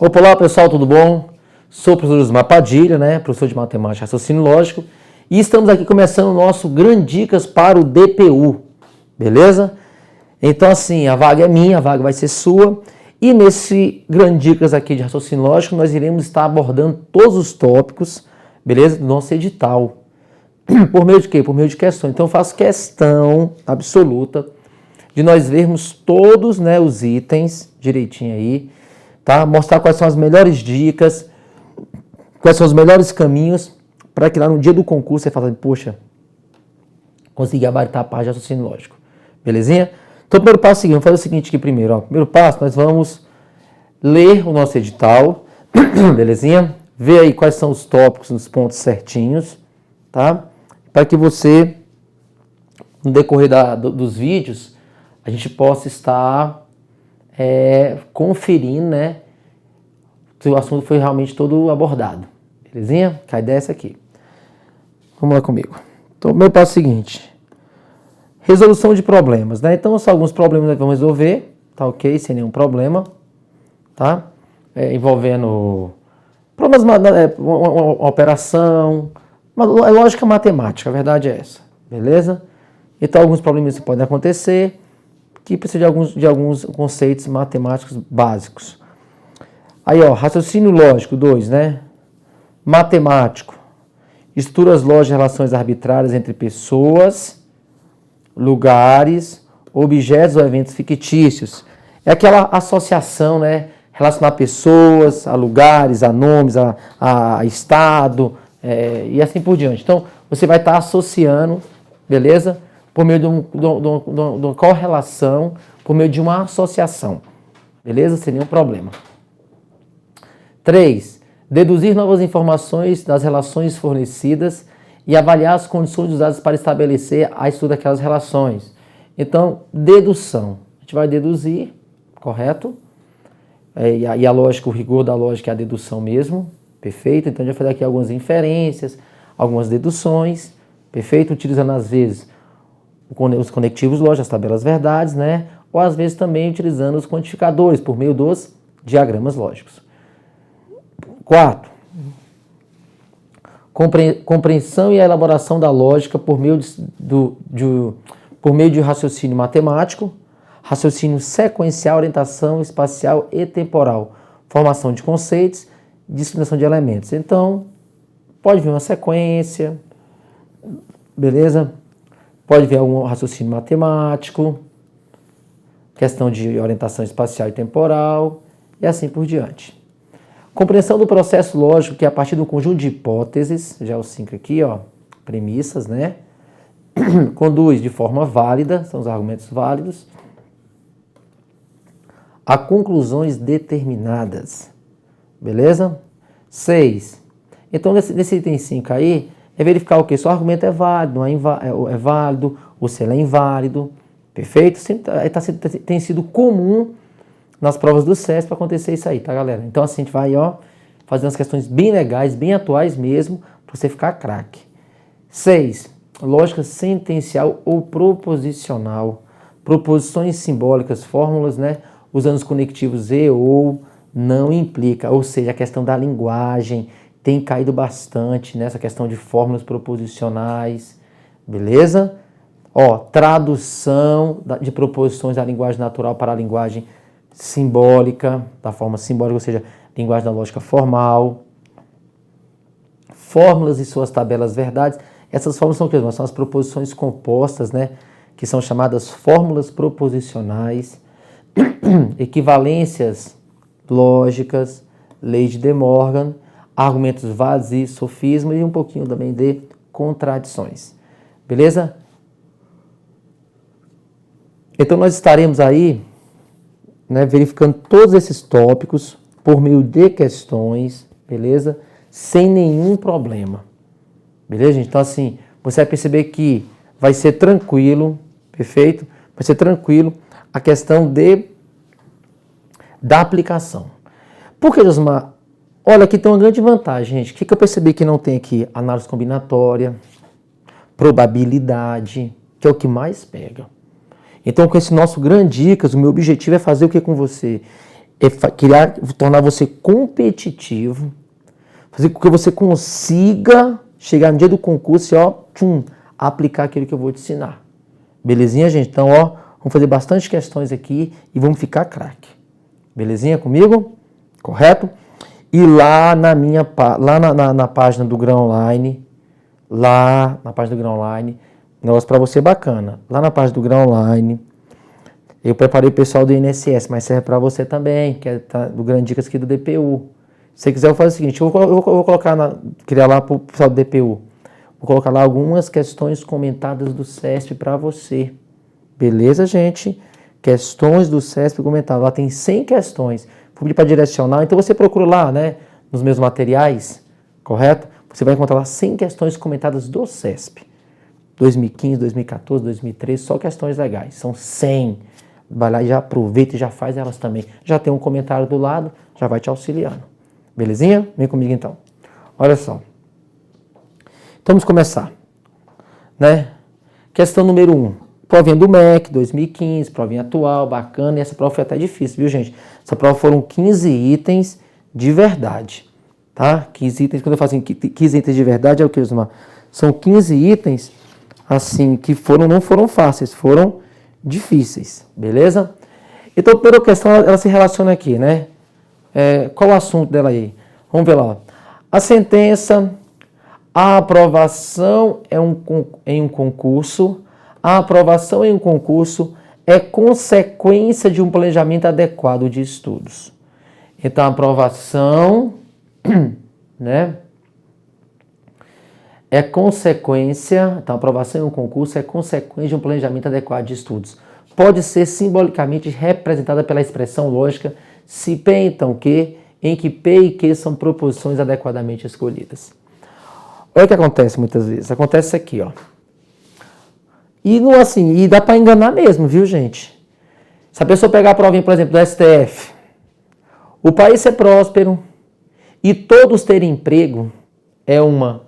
Olá pessoal, tudo bom? Sou o professor Osmar Padilha, professor de matemática e raciocínio lógico, e estamos aqui começando o nosso Grande Dicas para o DPU, beleza? Então assim, a vaga é minha, a vaga vai ser sua, e nesse Grande Dicas aqui de raciocínio lógico, nós iremos estar abordando todos os tópicos, beleza? Do nosso edital. Por meio de quê? Por meio de questões. Então eu faço questão absoluta de nós vermos todos, os itens direitinho aí, tá? Mostrar quais são as melhores dicas, quais são os melhores caminhos, para que lá no dia do concurso você fale, poxa, consegui gabaritar a parte de raciocínio lógico. Belezinha? Então o primeiro passo é o seguinte, vamos fazer o seguinte aqui primeiro, ó. Primeiro passo, nós vamos ler o nosso edital, belezinha? Ver aí quais são os tópicos nos pontos certinhos, tá? Para que você, no decorrer dos vídeos, a gente possa estar conferindo, se o assunto foi realmente todo abordado. Belezinha? A ideia é essa aqui. Vamos lá comigo. Então, o meu passo é o seguinte. Resolução de problemas, Então, só alguns problemas nós vamos resolver, tá ok? Sem nenhum problema, tá? Envolvendo problemas, uma operação, é lógica matemática, a verdade é essa, beleza? Então, alguns problemas que podem acontecer, que precisa de alguns conceitos matemáticos básicos. Aí, ó, raciocínio lógico, 2, Matemático. Estruturas lógicas de relações arbitrárias entre pessoas, lugares, objetos ou eventos fictícios. É aquela associação, relacionar pessoas a lugares, a nomes, a estado, e assim por diante. Então, você vai estar associando, beleza? Por meio de uma correlação, por meio de uma associação. Beleza? Sem nenhum problema. 3. Deduzir novas informações das relações fornecidas e avaliar as condições usadas para estabelecer a estudo daquelas relações. Então, dedução. A gente vai deduzir, correto? E a lógica, o rigor da lógica é a dedução mesmo, perfeito? Então, a gente vai fazer aqui algumas inferências, algumas deduções, perfeito? Utilizando, às vezes, os conectivos lógicos, as tabelas verdades, ou às vezes também utilizando os quantificadores por meio dos diagramas lógicos. 4. Compreensão e elaboração da lógica por meio de raciocínio matemático, raciocínio sequencial, orientação espacial e temporal, formação de conceitos, discriminação de elementos. Então, pode vir uma sequência, beleza? Pode vir algum raciocínio matemático, questão de orientação espacial e temporal, e assim por diante. Compreensão do processo lógico, que é a partir do conjunto de hipóteses, já os 5 aqui, ó, premissas, conduz de forma válida, são os argumentos válidos, a conclusões determinadas, beleza? 6. Então, nesse item 5 aí, é verificar o que? Se o argumento é válido, não é válido, ou se ele é inválido, perfeito? Tem sido comum nas provas do SESP para acontecer isso aí, tá, galera? Então, assim, a gente vai, fazendo as questões bem legais, bem atuais mesmo, para você ficar craque. 6. Lógica sentencial ou proposicional. Proposições simbólicas, fórmulas, usando os conectivos e ou, não implica. Ou seja, a questão da linguagem tem caído bastante nessa questão de fórmulas proposicionais, beleza? Tradução de proposições da linguagem natural para a linguagem simbólica, da forma simbólica, ou seja, linguagem da lógica formal. Fórmulas e suas tabelas verdades. Essas fórmulas são o que? São as proposições compostas, que são chamadas fórmulas proposicionais, equivalências lógicas, lei de De Morgan, argumentos válidos e sofismas e um pouquinho também de contradições. Beleza? Então nós estaremos aí verificando todos esses tópicos por meio de questões, beleza? Sem nenhum problema. Beleza, gente? Então assim, você vai perceber que vai ser tranquilo, perfeito? Vai ser tranquilo a questão da aplicação. Por que, Josmar? Olha, aqui tem uma grande vantagem, gente. O que eu percebi que não tem aqui? Análise combinatória, probabilidade, que é o que mais pega. Então, com esse nosso Grande Dicas, o meu objetivo é fazer o que com você? tornar você competitivo, fazer com que você consiga chegar no dia do concurso e aplicar aquilo que eu vou te ensinar. Belezinha, gente? Então, vamos fazer bastante questões aqui e vamos ficar craque. Belezinha comigo? Correto? E lá na página do Grão Online, negócio para você bacana. Lá na página do Grão Online, eu preparei o pessoal do INSS, mas serve para você também, que é do Grande Dicas aqui do DPU. Se você quiser, eu faço o seguinte, eu vou colocar, criar lá para o pessoal do DPU. Vou colocar lá algumas questões comentadas do CESP para você. Beleza, gente? Questões do CESP comentadas. Lá tem 100 questões. Vou pedir para direcionar. Então você procura lá, né? Nos meus materiais, correto? Você vai encontrar lá 100 questões comentadas do CESP. 2015, 2014, 2013, só questões legais. São 100. Vai lá e já aproveita e já faz elas também. Já tem um comentário do lado, já vai te auxiliando. Belezinha? Vem comigo então. Olha só. Então vamos começar, né? Questão número 1. Provinha do MEC, 2015, provinha atual, bacana. E essa prova foi até difícil, viu, gente? Essa prova foram 15 itens de verdade, tá? 15 itens, quando eu falo assim, 15 itens de verdade, é o que, Osmar? São 15 itens, assim, que não foram fáceis, foram difíceis, beleza? Então, a primeira questão, ela se relaciona aqui, né? Qual o assunto dela aí? Vamos ver lá. A sentença... A aprovação em um concurso. A aprovação em um concurso é consequência de um planejamento adequado de estudos. Então, a aprovação, né, é consequência. Então, a aprovação em um concurso é consequência de um planejamento adequado de estudos. Pode ser simbolicamente representada pela expressão lógica se P então Q, em que P e Q são proposições adequadamente escolhidas. Olha o que acontece muitas vezes. Acontece isso aqui, ó. E dá para enganar mesmo, viu, gente? Se a pessoa pegar a provinha, por exemplo, do STF, o país ser próspero e todos terem emprego é uma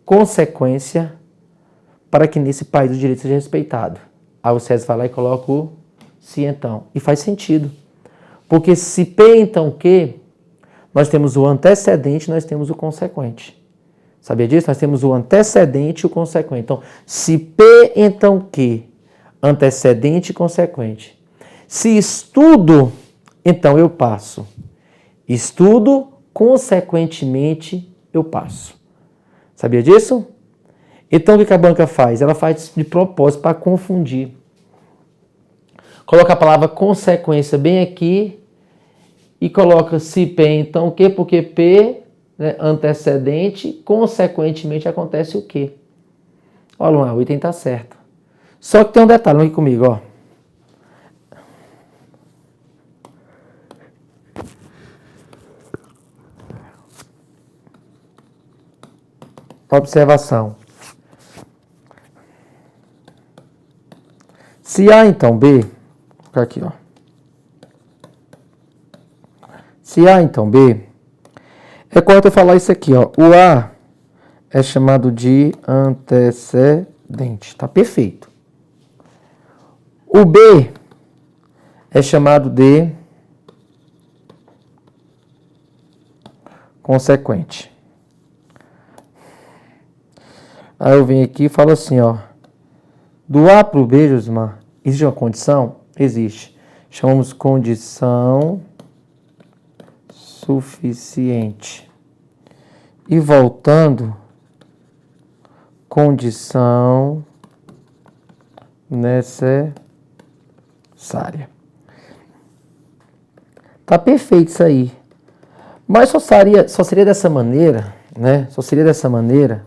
consequência para que nesse país o direito seja respeitado. Aí o César vai lá e coloca o se então. E faz sentido. Porque se P então Q, nós temos o antecedente, nós temos o consequente. Sabia disso? Nós temos o antecedente e o consequente. Então, se P, então Q, antecedente e consequente. Se estudo, então eu passo. Estudo, consequentemente, eu passo. Sabia disso? Então, o que a banca faz? Ela faz de propósito para confundir. Coloca a palavra consequência bem aqui e coloca se P, então Q, porque P... antecedente, consequentemente acontece o quê? Olha lá, o item está certo. Só que tem um detalhe, vem aqui comigo, ó. Observação. Se A, então B, vou colocar aqui, ó. Se A, então B, é correto eu falar isso aqui, ó. O A é chamado de antecedente. Tá perfeito. O B é chamado de consequente. Aí eu venho aqui e falo assim, ó. Do A para o B, Josimar, existe uma condição? Existe. Chamamos condição suficiente. E voltando, condição necessária. Tá perfeito isso aí. Mas só seria dessa maneira, né? Só seria dessa maneira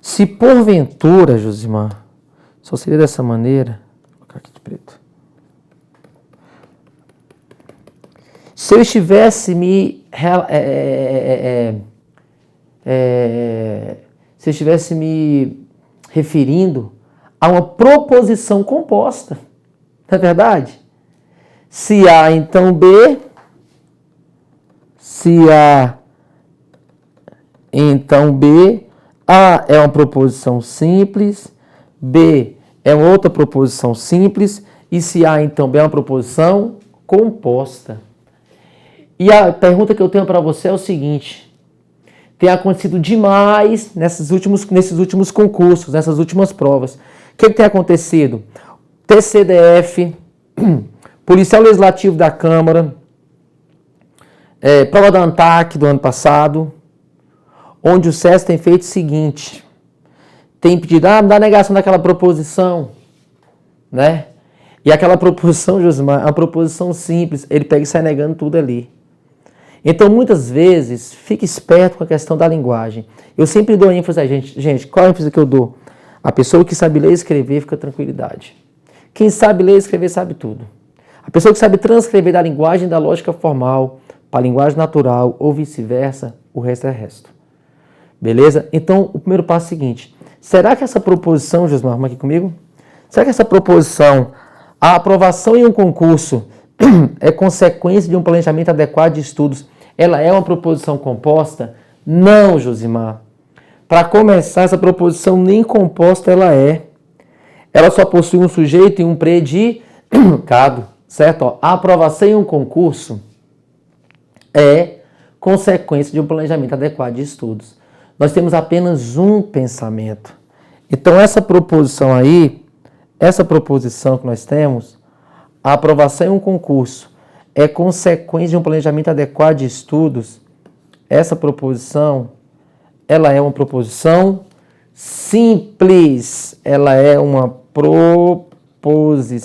se porventura, Josimar, só seria dessa maneira. Vou colocar aqui de preto. Se eu estivesse me referindo a uma proposição composta, não é verdade? Se A, então B. Se A, então B. A é uma proposição simples, B é uma outra proposição simples, e se A, então B é uma proposição composta. E a pergunta que eu tenho para você é o seguinte: tem acontecido demais nesses últimos concursos, nessas últimas provas. O que tem acontecido? TCDF, Policial Legislativo da Câmara, prova da ANTAC do ano passado, onde o SES tem feito o seguinte: tem pedido, me dá a negação daquela proposição, né? E aquela proposição, Josimar, é uma proposição simples, ele pega e sai negando tudo ali. Então, muitas vezes, fique esperto com a questão da linguagem. Eu sempre dou ênfase a gente, qual é a ênfase que eu dou? A pessoa que sabe ler e escrever fica tranquilidade. Quem sabe ler e escrever sabe tudo. A pessoa que sabe transcrever da linguagem da lógica formal para a linguagem natural ou vice-versa, o resto é resto. Beleza? Então, o primeiro passo é o seguinte: será que essa proposição, Josimar, arruma aqui comigo? Será que essa proposição, a aprovação em um concurso, é consequência de um planejamento adequado de estudos, ela é uma proposição composta? Não, Josimar. Para começar, essa proposição nem composta ela é. Ela só possui um sujeito e um predicado, certo? Ó, a aprovação em um concurso é consequência de um planejamento adequado de estudos. Nós temos apenas um pensamento. Então, essa proposição aí, essa proposição que nós temos, a aprovação em um concurso é consequência de um planejamento adequado de estudos. Essa proposição, ela é uma proposição simples. Ela é uma proposição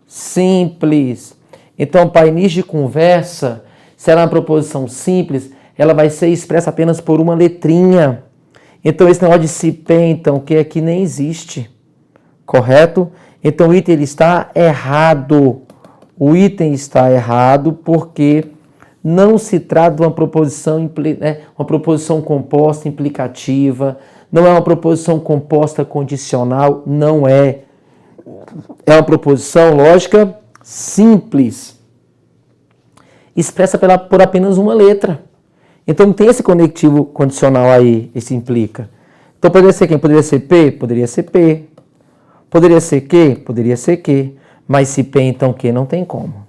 simples. Então, para início de conversa, se ela é uma proposição simples, ela vai ser expressa apenas por uma letrinha. Então, esse negócio de se pê, então, que aqui nem existe. Correto? Então, o item ele está errado. O item está errado porque não se trata de uma proposição composta implicativa, não é uma proposição composta condicional, não é. É uma proposição lógica simples, expressa por apenas uma letra. Então, tem esse conectivo condicional aí, esse implica. Então, poderia ser quem? Poderia ser P? Poderia ser P. Poderia ser que? Poderia ser que. Mas se P, então que? Não tem como.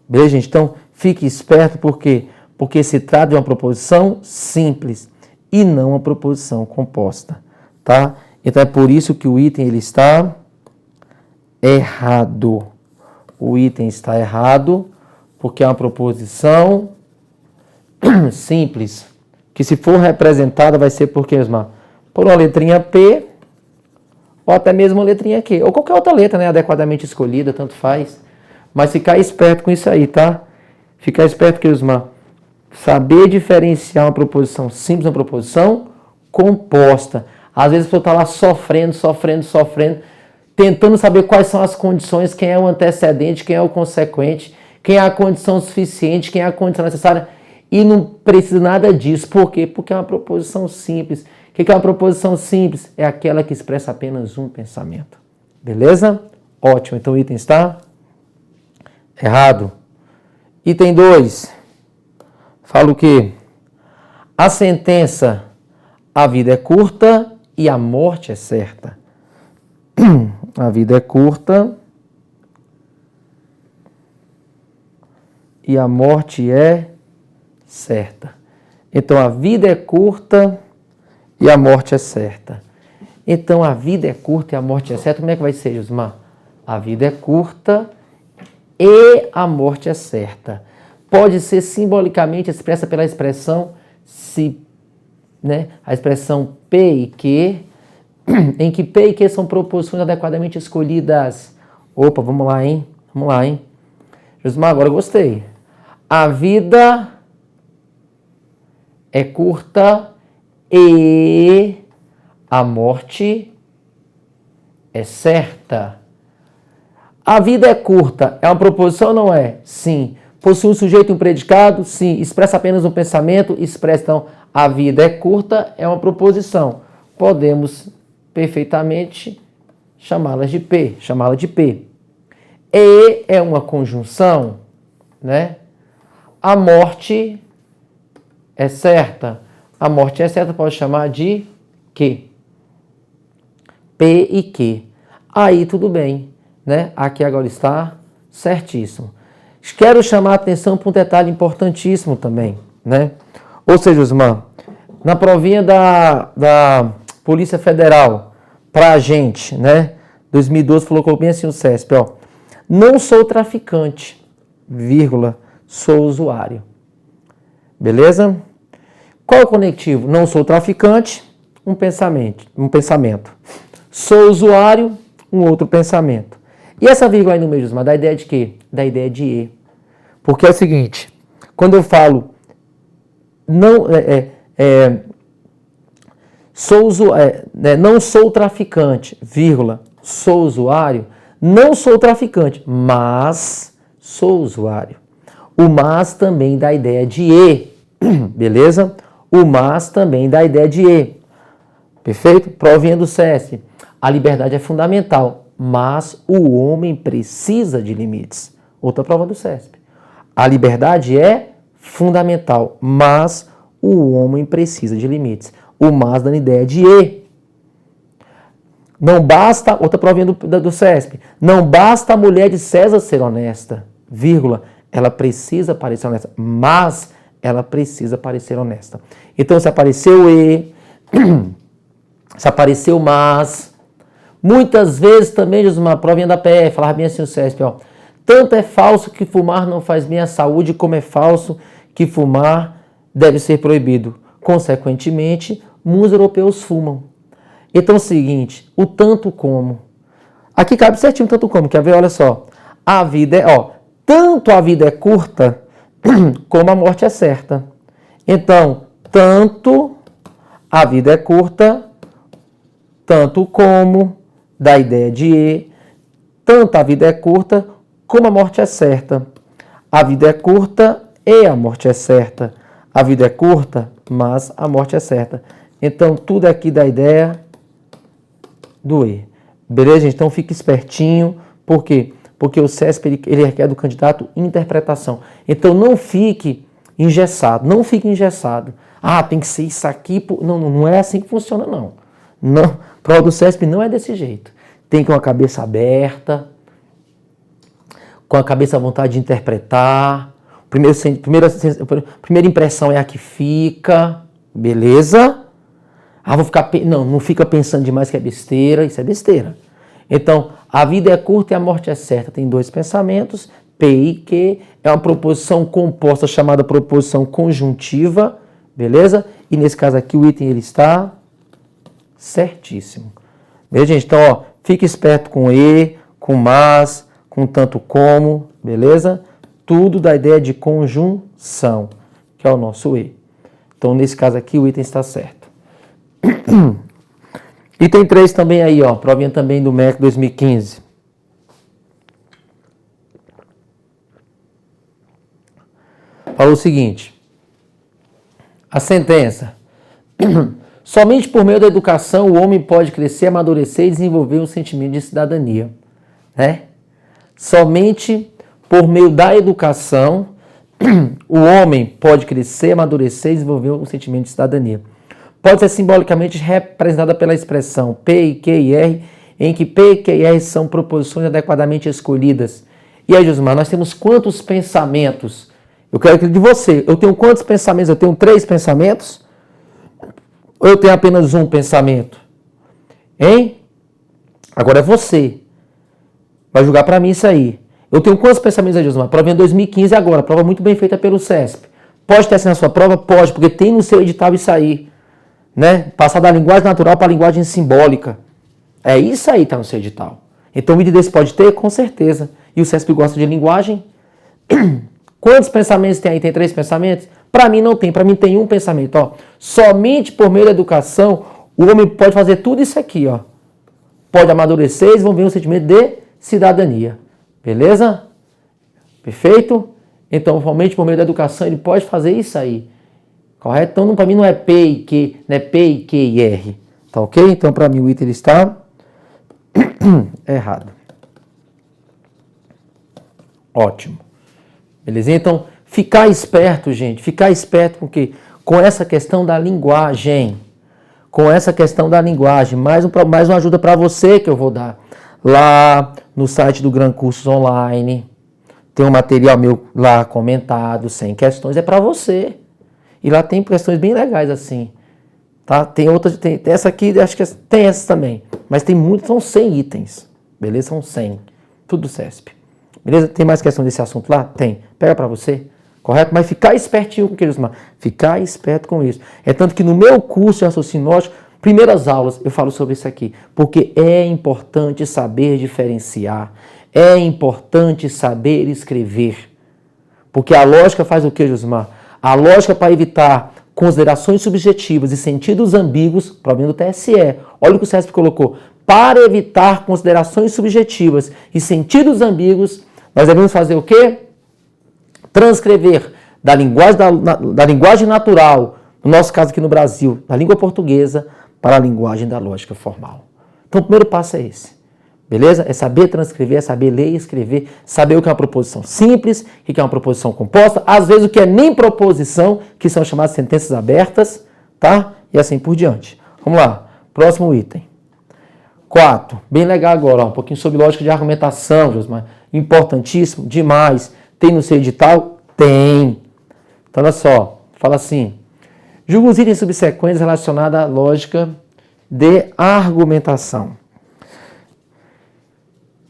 Beleza, gente? Então, fique esperto, por quê? Porque se trata de uma proposição simples e não uma proposição composta, tá? Então, é por isso que o item ele está errado. O item está errado porque é uma proposição simples, que se for representada vai ser por quê, Osmar? Por uma letrinha P ou até mesmo uma letrinha Q, ou qualquer outra letra, né, adequadamente escolhida, tanto faz. Mas ficar esperto com isso aí, tá? Ficar esperto com isso, Osmar. Saber diferenciar uma proposição simples de uma proposição composta. Às vezes a pessoa está lá sofrendo, tentando saber quais são as condições, quem é o antecedente, quem é o consequente, quem é a condição suficiente, quem é a condição necessária, e não precisa nada disso. Por quê? Porque é uma proposição simples. O que é uma proposição simples? É aquela que expressa apenas um pensamento. Beleza? Ótimo. Então o item está errado. Item 2. Fala o quê? A sentença: a vida é curta e a morte é certa. A vida é curta e a morte é certa. Então, a vida é curta e a morte é certa. Então, a vida é curta e a morte é certa. Como é que vai ser, Josmar? A vida é curta e a morte é certa. Pode ser simbolicamente expressa pela expressão se, né? A expressão P e Q, em que P e Q são proposições adequadamente escolhidas. Opa, vamos lá, hein? Josmar, agora eu gostei. A vida é curta e a morte é certa. A vida é curta. É uma proposição ou não é? Sim. Possui um sujeito e um predicado? Sim. Expressa apenas um pensamento? Expressa. Então, a vida é curta é uma proposição. Podemos perfeitamente chamá-la de P. E é uma conjunção, né? A morte é certa. A morte é certa, pode chamar de Q. P e Q. Aí tudo bem, né? Aqui agora está certíssimo. Quero chamar a atenção para um detalhe importantíssimo também, né? Ou seja, Osman, na provinha da Polícia Federal, para a gente, né? 2012 colocou bem assim o CESP, ó. Não sou traficante, vírgula, sou usuário. Beleza? Qual é o conectivo? Não sou traficante, um pensamento. Sou usuário, um outro pensamento. E essa vírgula aí no meio, Osman, dá ideia de quê? Da ideia de E. Porque é o seguinte, quando eu falo não sou traficante, vírgula, sou usuário, não sou traficante, mas sou usuário. O mas também dá ideia de E, beleza? O mas também dá ideia de E, perfeito? Provinha do CESP, a liberdade é fundamental, mas o homem precisa de limites. Outra prova do CESP. A liberdade é fundamental, mas o homem precisa de limites. O mas dando ideia de E. Não basta, outra provinha do CESP, não basta a mulher de César ser honesta, vírgula, ela precisa parecer honesta, mas ela precisa parecer honesta. Então, se apareceu E, se apareceu mas, muitas vezes também, uma provinha da PF, falava bem assim o CESP, ó, tanto é falso que fumar não faz bem à saúde, como é falso que fumar deve ser proibido. Consequentemente, muitos europeus fumam. Então é o seguinte, o tanto como. Aqui cabe certinho o tanto como, quer ver? Olha só. A vida tanto a vida é curta, como a morte é certa. Então, tanto a vida é curta, tanto como, dá ideia de E, tanto a vida é curta, como a morte é certa. A vida é curta e a morte é certa. A vida é curta, mas a morte é certa. Então, tudo aqui dá ideia do E. Beleza, gente? Então, fique espertinho. Por quê? Porque o CESP ele requer do candidato interpretação. Então, não fique engessado. Não fique engessado. Ah, tem que ser isso aqui. Não é assim que funciona, não. Não. Prova do CESP não é desse jeito. Tem que ter uma cabeça aberta, com a cabeça à vontade de interpretar. Primeira impressão é a que fica, beleza? Não fica pensando demais que é besteira, isso é besteira. Então, a vida é curta e a morte é certa. Tem dois pensamentos, P e Q, é uma proposição composta chamada proposição conjuntiva, beleza? E nesse caso aqui o item ele está certíssimo. Beleza, gente? Então, ó, fique esperto com E, com mas, com tanto como, beleza? Tudo da ideia de conjunção, que é o nosso E. Então, nesse caso aqui, o item está certo. Item 3 também aí, ó, provinha também do MEC 2015. Falou o seguinte, a sentença. Somente por meio da educação o homem pode crescer, amadurecer e desenvolver um sentimento de cidadania, né? Somente por meio da educação, o homem pode crescer, amadurecer e desenvolver um sentimento de cidadania. Pode ser simbolicamente representada pela expressão P, Q e R, em que P, Q e R são proposições adequadamente escolhidas. E aí, Josimar, nós temos quantos pensamentos? Eu quero que de você, eu tenho quantos pensamentos? Eu tenho 3 pensamentos? Ou eu tenho apenas um pensamento? Hein? Agora é você. Vai julgar para mim isso aí. Eu tenho quantos pensamentos aí, Josimar? Prova em 2015 agora, prova muito bem feita pelo CESP. Pode ter assim na sua prova? Pode, porque tem no seu edital isso aí. Né? Passar da linguagem natural para a linguagem simbólica. É isso aí que está no seu edital. Então o vídeo desse pode ter? Com certeza. E o CESP gosta de linguagem? Quantos pensamentos tem aí? Tem 3 pensamentos? Para mim não tem. Para mim tem um pensamento. Ó. Somente por meio da educação o homem pode fazer tudo isso aqui. Ó. Pode amadurecer e desenvolver um sentimento de cidadania. Beleza? Perfeito? Então, somente por meio da educação ele pode fazer isso aí. Correto? Então, para mim não é P e Q, não é P e Q e R. Tá ok? Então, para mim o item está errado. Ótimo. Beleza? Então, ficar esperto, gente. Ficar esperto com o quê? Com essa questão da linguagem. Com essa questão da linguagem. Mais uma ajuda para você que eu vou dar. Lá no site do Gran Cursos Online. Tem um material meu lá comentado, sem questões, é para você. E lá tem questões bem legais assim. Tá? Tem outras, tem essa aqui, acho que tem essa também. Mas tem muitos, são 100 itens. Beleza? São 100. Tudo do CESP. Beleza? Tem mais questão desse assunto lá? Tem. Pega para você. Correto? Mas ficar espertinho com aqueles lá. Ficar esperto com isso. É tanto que no meu curso de raciocínio lógico, primeiras aulas, eu falo sobre isso aqui. Porque é importante saber diferenciar. É importante saber escrever. Porque a lógica faz o que, Josmar? A lógica para evitar considerações subjetivas e sentidos ambíguos, problema do TSE. Olha o que o CESP colocou. Para evitar considerações subjetivas e sentidos ambíguos, nós devemos fazer o quê? Transcrever da linguagem natural, no nosso caso aqui no Brasil, da língua portuguesa, para a linguagem da lógica formal. Então o primeiro passo é esse. Beleza? É saber transcrever, é saber ler e escrever, saber o que é uma proposição simples, o que é uma proposição composta, às vezes o que é nem proposição, que são chamadas sentenças abertas, tá? E assim por diante. Vamos lá, próximo item. 4, bem legal agora, ó, um pouquinho sobre lógica de argumentação, Josmar. Importantíssimo, demais. Tem no seu edital? Tem. Então olha só, fala assim, julga os itens subsequentes relacionados à lógica de argumentação.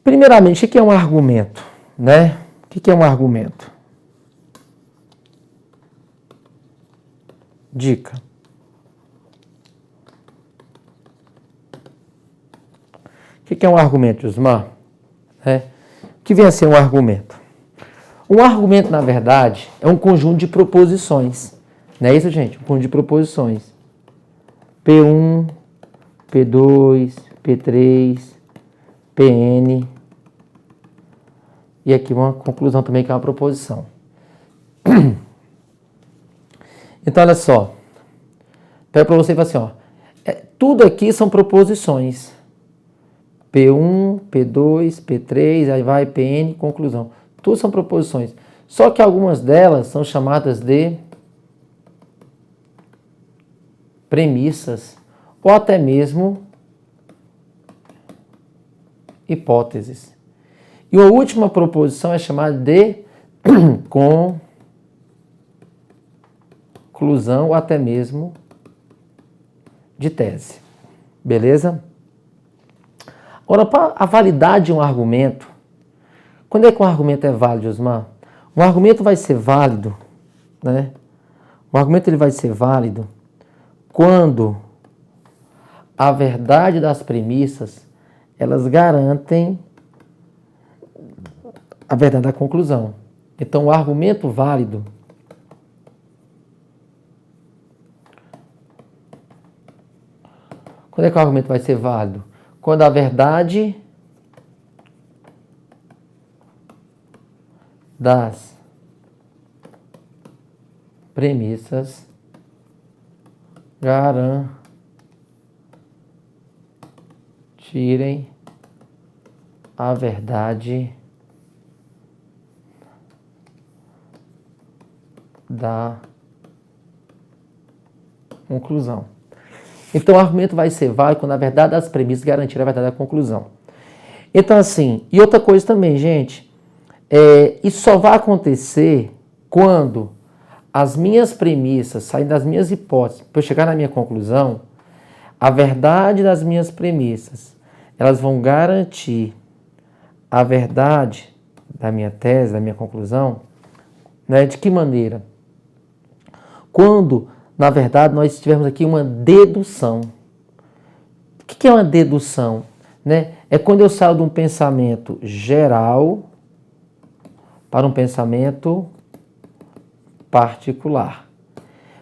Primeiramente, o que é um argumento? Né? O que é um argumento? Dica. O que é um argumento, Josmar? O que vem a ser um argumento? Um argumento, na verdade, é um conjunto de proposições. Não é isso, gente? Um conjunto de proposições. P1, P2, P3, PN. E aqui uma conclusão também, que é uma proposição. Então, olha só. Pega para você e fala assim, ó. Tudo aqui são proposições. P1, P2, P3, aí vai PN, conclusão. Tudo são proposições. Só que algumas delas são chamadas de premissas ou até mesmo hipóteses. E a última proposição é chamada de conclusão ou até mesmo de tese. Beleza? Agora, para a validade de um argumento, quando é que um argumento é válido, Osmar? Um argumento vai ser válido, né? O argumento ele vai ser válido quando a verdade das premissas, elas garantem a verdade da conclusão. Então, o argumento válido quando é que o argumento vai ser válido? Quando a verdade das premissas garantirem a verdade da conclusão. Então, o argumento vai ser válido quando a verdade das premissas garantir a verdade da conclusão. Então, assim, e outra coisa também, gente, isso só vai acontecer quando as minhas premissas saem das minhas hipóteses, para eu chegar na minha conclusão, a verdade das minhas premissas, elas vão garantir a verdade da minha tese, da minha conclusão, né? De que maneira? Quando, na verdade, nós tivermos aqui uma dedução. O que é uma dedução? Né? É quando eu saio de um pensamento geral para um pensamento particular.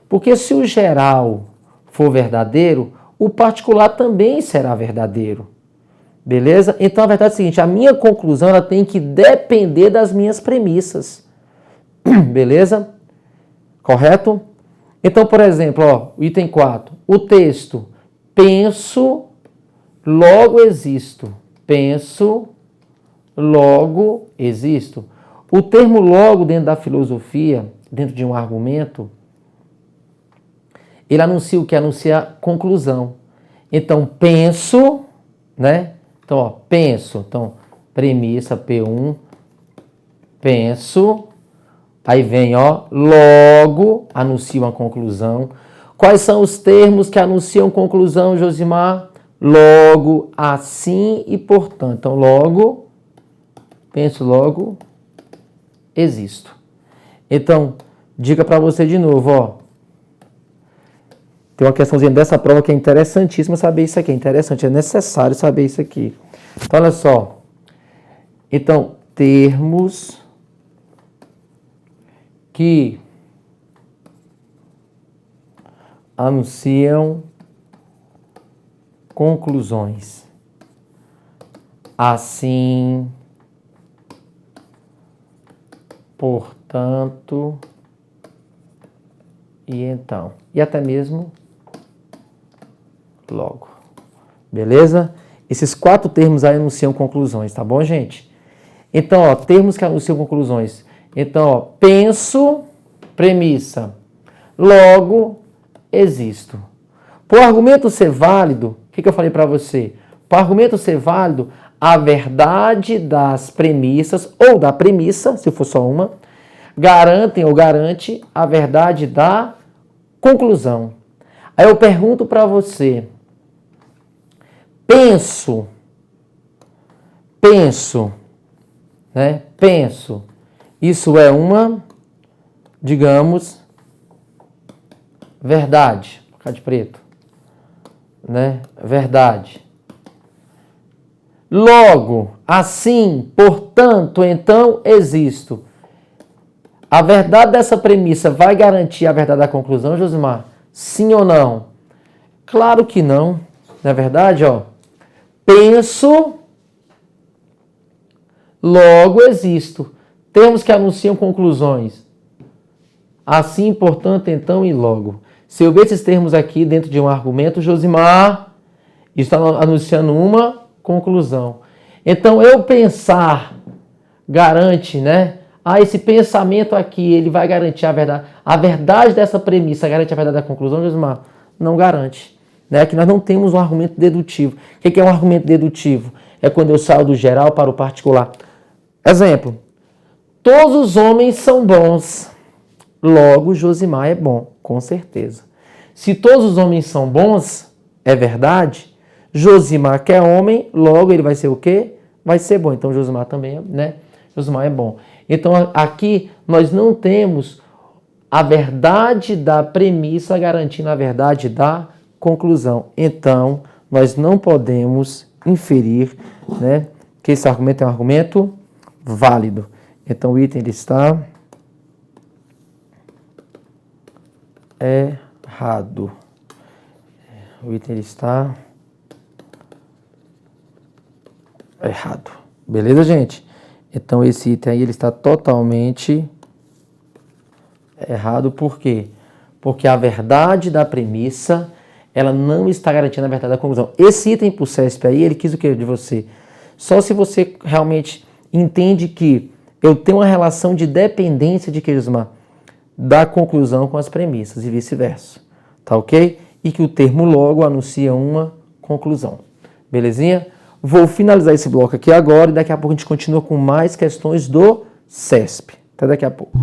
Porque se o geral for verdadeiro, o particular também será verdadeiro. Beleza? Então, a verdade é a seguinte, a minha conclusão ela tem que depender das minhas premissas. Beleza? Correto? Então, por exemplo, ó, item 4, o texto, penso, logo existo. Penso, logo existo. O termo logo dentro da filosofia, dentro de um argumento, ele anuncia o que? Anuncia a conclusão. Então, penso, né? Então, ó, penso. Então, premissa P1, penso, aí vem, ó, logo anuncio uma conclusão. Quais são os termos que anunciam conclusão, Josimar? Logo, assim e portanto. Então, logo, penso, logo, existo. Então, dica para você de novo, ó. Tem uma questãozinha dessa prova que é interessantíssima saber isso aqui. É interessante, é necessário saber isso aqui. Então, olha só. Então, termos que anunciam conclusões. Assim, portanto, e então. E até mesmo logo. Beleza? Esses 4 termos aí anunciam conclusões, tá bom, gente? Então, ó, termos que anunciam conclusões. Então, ó, penso, premissa. Logo, existo. Para o argumento ser válido, o que eu falei para você? Para o argumento ser válido, a verdade das premissas, ou da premissa, se for só uma, garantem ou garante a verdade da conclusão. Aí eu pergunto para você, penso, né? Penso, isso é uma, digamos, verdade, vou ficar de preto, né? Verdade. Logo, assim, portanto, então, existo. A verdade dessa premissa vai garantir a verdade da conclusão, Josimar? Sim ou não? Claro que não. Não é verdade? Ó, penso, logo existo. Termos que anunciam conclusões. Assim, portanto, então e logo. Se eu ver esses termos aqui dentro de um argumento, Josimar está anunciando uma conclusão. Então, eu pensar garante, né? Esse pensamento aqui, ele vai garantir a verdade. A verdade dessa premissa garante a verdade da conclusão, Josimar? Não garante. Né? Aqui nós não temos um argumento dedutivo. O que é um argumento dedutivo? É quando eu saio do geral para o particular. Exemplo. Todos os homens são bons. Logo, Josimar é bom, com certeza. Se todos os homens são bons, é verdade. Josimar que é homem, logo ele vai ser o quê? Vai ser bom. Então, Josimar também, né? Josimar é bom. Então, aqui nós não temos a verdade da premissa garantindo a verdade da conclusão. Então, nós não podemos inferir, né, que esse argumento é um argumento válido. Então, o item ele está errado. O item ele está errado. Beleza, gente? Então, esse item aí ele está totalmente errado. Por quê? Porque a verdade da premissa, ela não está garantindo a verdade da conclusão. Esse item por CESP aí, ele quis o que de você? Só se você realmente entende que eu tenho uma relação de dependência de que, Josimar? Da conclusão com as premissas e vice-versa. Tá ok? E que o termo logo anuncia uma conclusão. Belezinha? Vou finalizar esse bloco aqui agora e daqui a pouco a gente continua com mais questões do CESP. Até daqui a pouco.